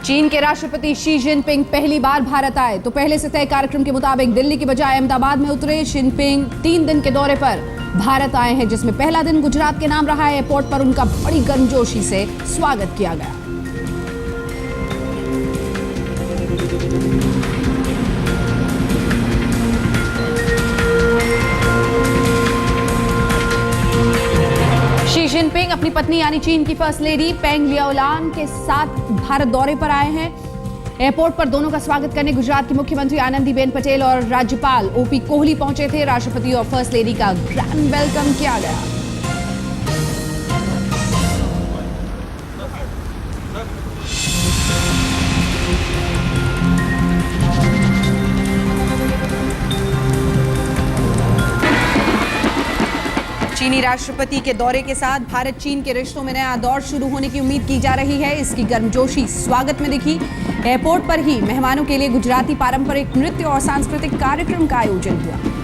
चीन के राष्ट्रपति शी जिनपिंग पहली बार भारत आए तो पहले से तय कार्यक्रम के मुताबिक दिल्ली की बजाय अहमदाबाद में उतरे। जिनपिंग 3 दिन के दौरे पर भारत आए हैं, जिसमें पहला दिन गुजरात के नाम रहा है। एयरपोर्ट पर उनका बड़ी गर्मजोशी से स्वागत किया गया। शी जिनपिंग अपनी पत्नी यानी चीन की फर्स्ट लेडी पेंग लियाओलान के साथ भारत दौरे पर आए हैं। एयरपोर्ट पर दोनों का स्वागत करने गुजरात की मुख्यमंत्री आनंदीबेन पटेल और राज्यपाल ओपी कोहली पहुंचे थे। राष्ट्रपति और फर्स्ट लेडी का ग्रैंड वेलकम किया गया। चीनी राष्ट्रपति के दौरे के साथ भारत चीन के रिश्तों में नया दौर शुरू होने की उम्मीद की जा रही है। इसकी गर्मजोशी स्वागत में दिखी। एयरपोर्ट पर ही मेहमानों के लिए गुजराती पारंपरिक नृत्य और सांस्कृतिक कार्यक्रम का आयोजन हुआ।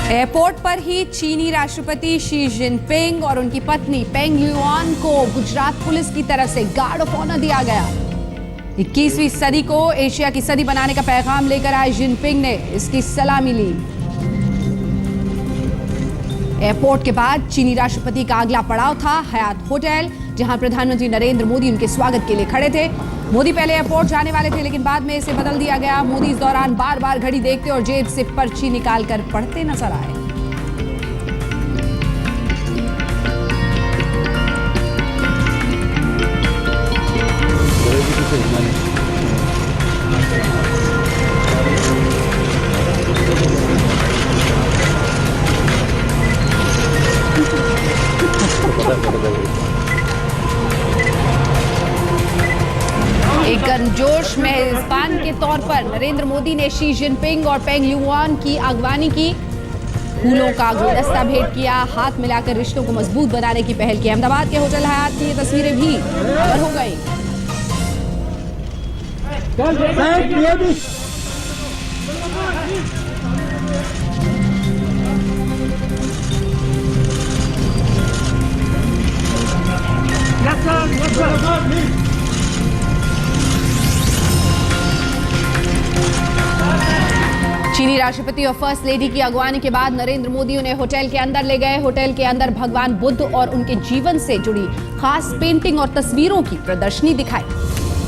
एयरपोर्ट पर ही चीनी राष्ट्रपति शी जिनपिंग और उनकी पत्नी पेंग लियाओलान को गुजरात पुलिस की तरफ से गार्ड ऑफ ऑनर दिया गया। 21वीं सदी को एशिया की सदी बनाने का पैगाम लेकर आए जिनपिंग ने इसकी सलामी ली। एयरपोर्ट के बाद चीनी राष्ट्रपति का अगला पड़ाव था हयात होटल, जहां प्रधानमंत्री नरेंद्र मोदी उनके स्वागत के लिए खड़े थे। मोदी पहले एयरपोर्ट जाने वाले थे, लेकिन बाद में इसे बदल दिया गया। मोदी इस दौरान बार बार घड़ी देखते और जेब से पर्ची निकालकर पढ़ते नजर आए। एक गर्मजोश मेजबान के तौर पर नरेंद्र मोदी ने शी जिनपिंग और पेंग लियाओलान की अगवानी की। फूलों का गुलदस्ता भेंट किया, हाथ मिलाकर रिश्तों को मजबूत बनाने की पहल की। अहमदाबाद के होटल हयात की ये तस्वीरें भी कवर हो गई। चीनी राष्ट्रपति और फर्स्ट लेडी की अगवानी के बाद नरेंद्र मोदी उन्हें होटल के अंदर ले गए। होटल के अंदर भगवान बुद्ध और उनके जीवन से जुड़ी खास पेंटिंग और तस्वीरों की प्रदर्शनी दिखाई।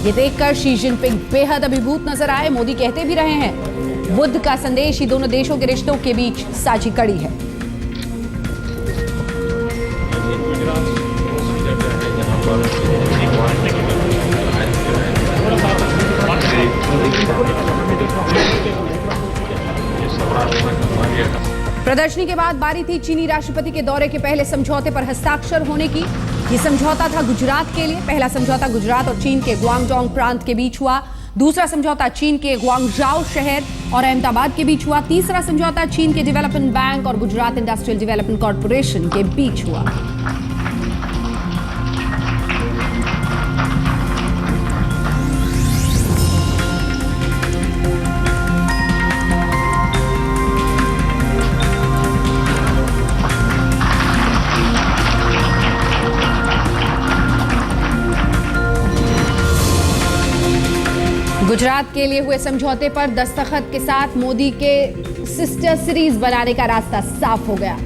ये देखकर शी जिनपिंग बेहद अभिभूत नजर आए। मोदी कहते भी रहे हैं, बुद्ध का संदेश ही दोनों देशों के रिश्तों के बीच साझी कड़ी है। प्रदर्शनी के बाद बारी थी चीनी राष्ट्रपति के दौरे के पहले समझौते पर हस्ताक्षर होने की। यह समझौता था गुजरात के लिए। पहला समझौता गुजरात और चीन के ग्वांगडोंग प्रांत के बीच हुआ। दूसरा समझौता चीन के ग्वांगझाओ शहर और अहमदाबाद के बीच हुआ। तीसरा समझौता चीन के डेवलपमेंट बैंक और गुजरात इंडस्ट्रियल डेवलपमेंट कॉर्पोरेशन के बीच हुआ। गुजरात के लिए हुए समझौते पर दस्तखत के साथ मोदी के सिस्टर सीरीज बनाने का रास्ता साफ हो गया।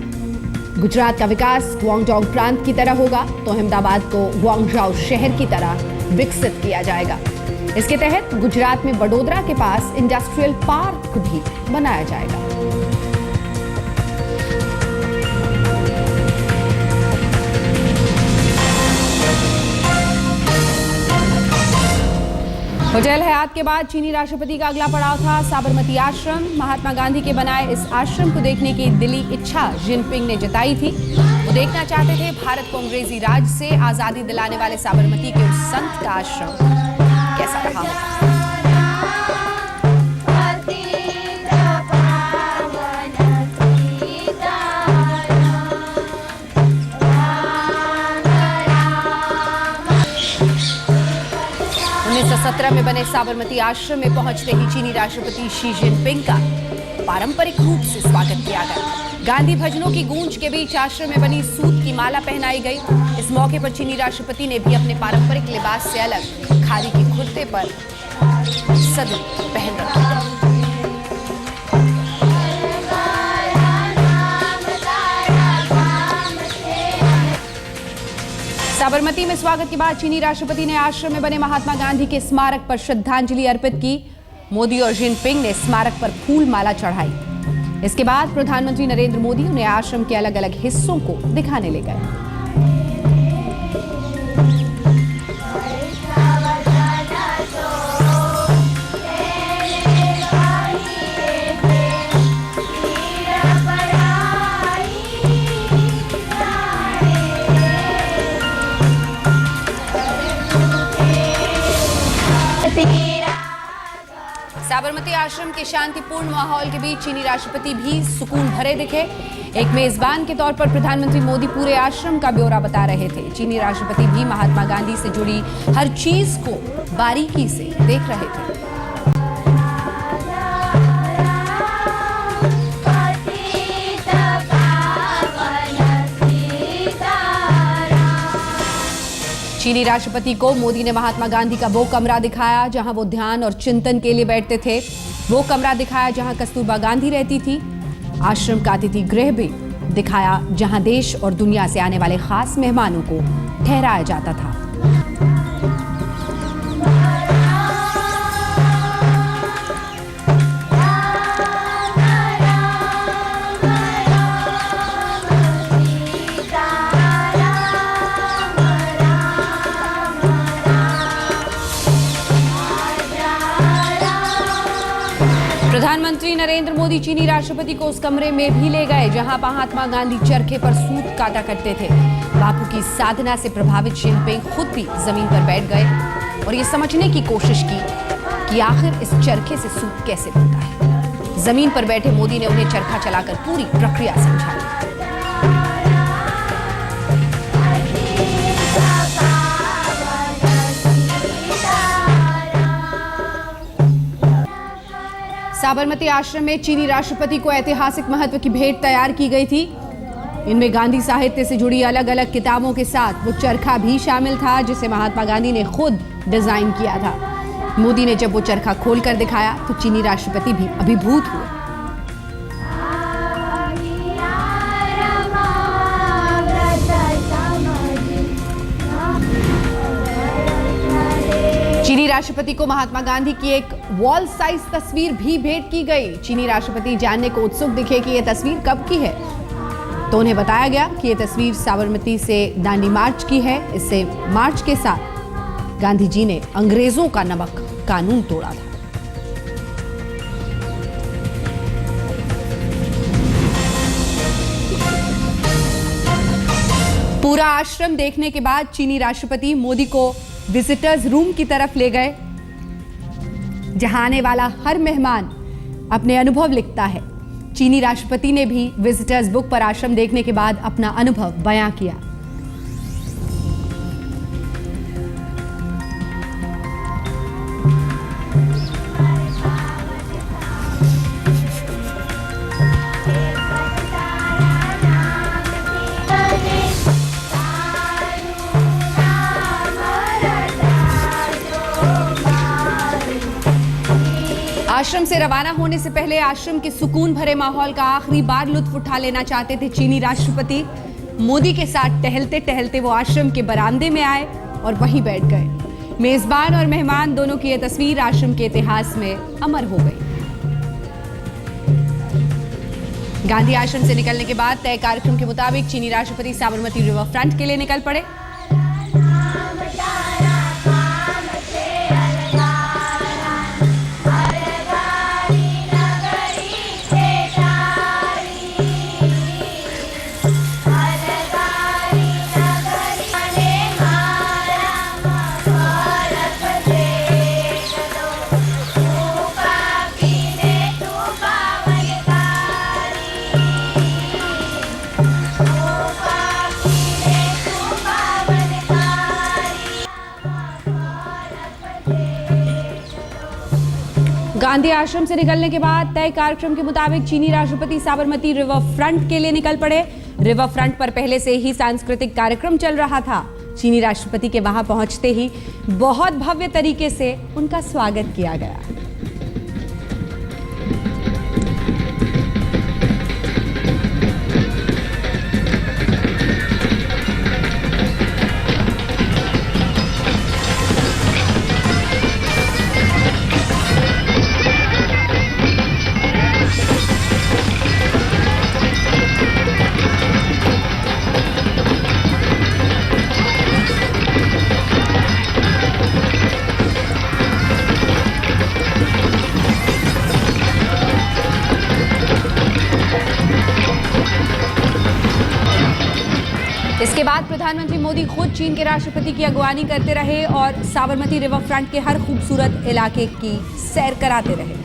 गुजरात का विकास ग्वांगडोंग प्रांत की तरह होगा तो अहमदाबाद को ग्वांगझाओ शहर की तरह विकसित किया जाएगा। इसके तहत गुजरात में बड़ोदरा के पास इंडस्ट्रियल पार्क भी बनाया जाएगा। होटल हयात के बाद चीनी राष्ट्रपति का अगला पड़ाव था साबरमती आश्रम। महात्मा गांधी के बनाए इस आश्रम को देखने की दिली इच्छा जिनपिंग ने जताई थी। वो देखना चाहते थे भारत को अंग्रेजी राज से आजादी दिलाने वाले साबरमती के उस संत का आश्रम कैसा रहा होगा। 2017 में बने साबरमती आश्रम में पहुंचते ही चीनी राष्ट्रपति शी जिनपिंग का पारंपरिक रूप से स्वागत किया गया। गांधी भजनों की गूंज के बीच आश्रम में बनी सूत की माला पहनाई गई। इस मौके पर चीनी राष्ट्रपति ने भी अपने पारंपरिक लिबास से अलग खादी के कुर्ते पर सदर पहन रखा। साबरमती में स्वागत के बाद चीनी राष्ट्रपति ने आश्रम में बने महात्मा गांधी के स्मारक पर श्रद्धांजलि अर्पित की। मोदी और जिनपिंग ने स्मारक पर फूल माला चढ़ाई। इसके बाद प्रधानमंत्री नरेंद्र मोदी उन्हें आश्रम के अलग अलग हिस्सों को दिखाने ले गए। साबरमती आश्रम के शांतिपूर्ण माहौल के बीच चीनी राष्ट्रपति भी सुकून भरे दिखे। एक मेजबान के तौर पर प्रधानमंत्री मोदी पूरे आश्रम का ब्यौरा बता रहे थे। चीनी राष्ट्रपति भी महात्मा गांधी से जुड़ी हर चीज को बारीकी से देख रहे थे। चीनी राष्ट्रपति को मोदी ने महात्मा गांधी का वो कमरा दिखाया जहां वो ध्यान और चिंतन के लिए बैठते थे। वो कमरा दिखाया जहां कस्तूरबा गांधी रहती थी। आश्रम का अतिथि गृह भी दिखाया जहां देश और दुनिया से आने वाले खास मेहमानों को ठहराया जाता था। प्रधानमंत्री नरेंद्र मोदी चीनी राष्ट्रपति को उस कमरे में भी ले गए जहां महात्मा गांधी चरखे पर सूत काटा करते थे। बापू की साधना से प्रभावित जिनपिंग खुद भी जमीन पर बैठ गए और ये समझने की कोशिश की कि आखिर इस चरखे से सूत कैसे बनता है। जमीन पर बैठे मोदी ने उन्हें चरखा चलाकर पूरी प्रक्रिया समझाई। साबरमती आश्रम में चीनी राष्ट्रपति को ऐतिहासिक महत्व की भेंट तैयार की गई थी। इनमें गांधी साहित्य से जुड़ी अलग अलग किताबों के साथ वो चरखा भी शामिल था जिसे महात्मा गांधी ने खुद डिजाइन किया था। मोदी ने जब वो चरखा खोलकर दिखाया तो चीनी राष्ट्रपति भी अभिभूत हुए। चीनी राष्ट्रपति को महात्मा गांधी की एक वॉल साइज तस्वीर भी भेंट की गई। चीनी राष्ट्रपति जानने को उत्सुक दिखे कि यह तस्वीर कब की है, तो उन्हें बताया गया कि यह तस्वीर साबरमती से दांडी मार्च की है। इससे मार्च के साथ गांधी जी ने अंग्रेजों का नमक कानून तोड़ा था। पूरा आश्रम देखने के बाद चीनी राष्ट्रपति मोदी को विजिटर्स रूम की तरफ ले गए जहां आने वाला हर मेहमान अपने अनुभव लिखता है। चीनी राष्ट्रपति ने भी विजिटर्स बुक पर आश्रम देखने के बाद अपना अनुभव बयां किया। आश्रम से रवाना होने से पहले आश्रम के सुकून भरे माहौल का आखिरी बार लुत्फ उठा लेना चाहते थे चीनी राष्ट्रपति। मोदी के साथ टहलते टहलते वो आश्रम के बरामदे में आए और वहीं बैठ गए। मेजबान और मेहमान दोनों की यह तस्वीर आश्रम के इतिहास में अमर हो गई। गांधी आश्रम से निकलने के बाद तय कार्यक्रम के मुताबिक चीनी राष्ट्रपति साबरमती रिवर फ्रंट के लिए निकल पड़े। गांधी आश्रम से निकलने के बाद तय कार्यक्रम के मुताबिक चीनी राष्ट्रपति साबरमती रिवर फ्रंट के लिए निकल पड़े। रिवर फ्रंट पर पहले से ही सांस्कृतिक कार्यक्रम चल रहा था। चीनी राष्ट्रपति के वहां पहुंचते ही बहुत भव्य तरीके से उनका स्वागत किया गया। इसके बाद प्रधानमंत्री मोदी खुद चीन के राष्ट्रपति की अगवानी करते रहे और साबरमती रिवर फ्रंट के हर खूबसूरत इलाके की सैर कराते रहे।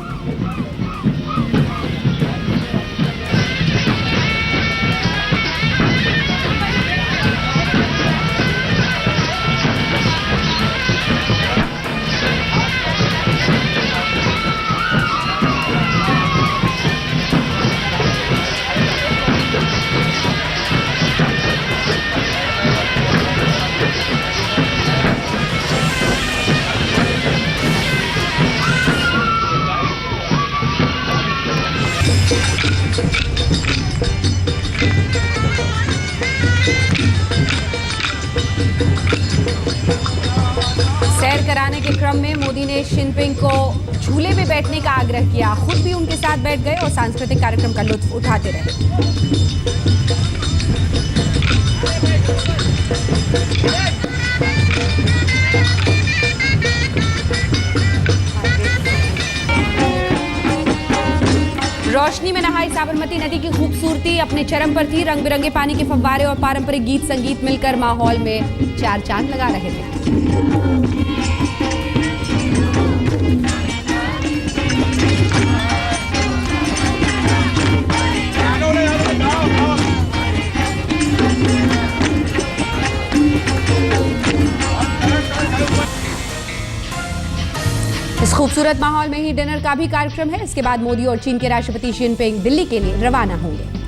सैर कराने के क्रम में मोदी ने जिनपिंग को झूले में बैठने का आग्रह किया। खुद भी उनके साथ बैठ गए और सांस्कृतिक कार्यक्रम का लुत्फ उठाते रहे। रोशनी में नहाई साबरमती नदी की खूबसूरती अपने चरम पर थी। रंग बिरंगे पानी के फव्वारे और पारंपरिक गीत संगीत मिलकर माहौल में चार चांद लगा रहे थे। इस खूबसूरत माहौल में ही डिनर का भी कार्यक्रम है। इसके बाद मोदी और चीन के राष्ट्रपति जिनपिंग दिल्ली के लिए रवाना होंगे।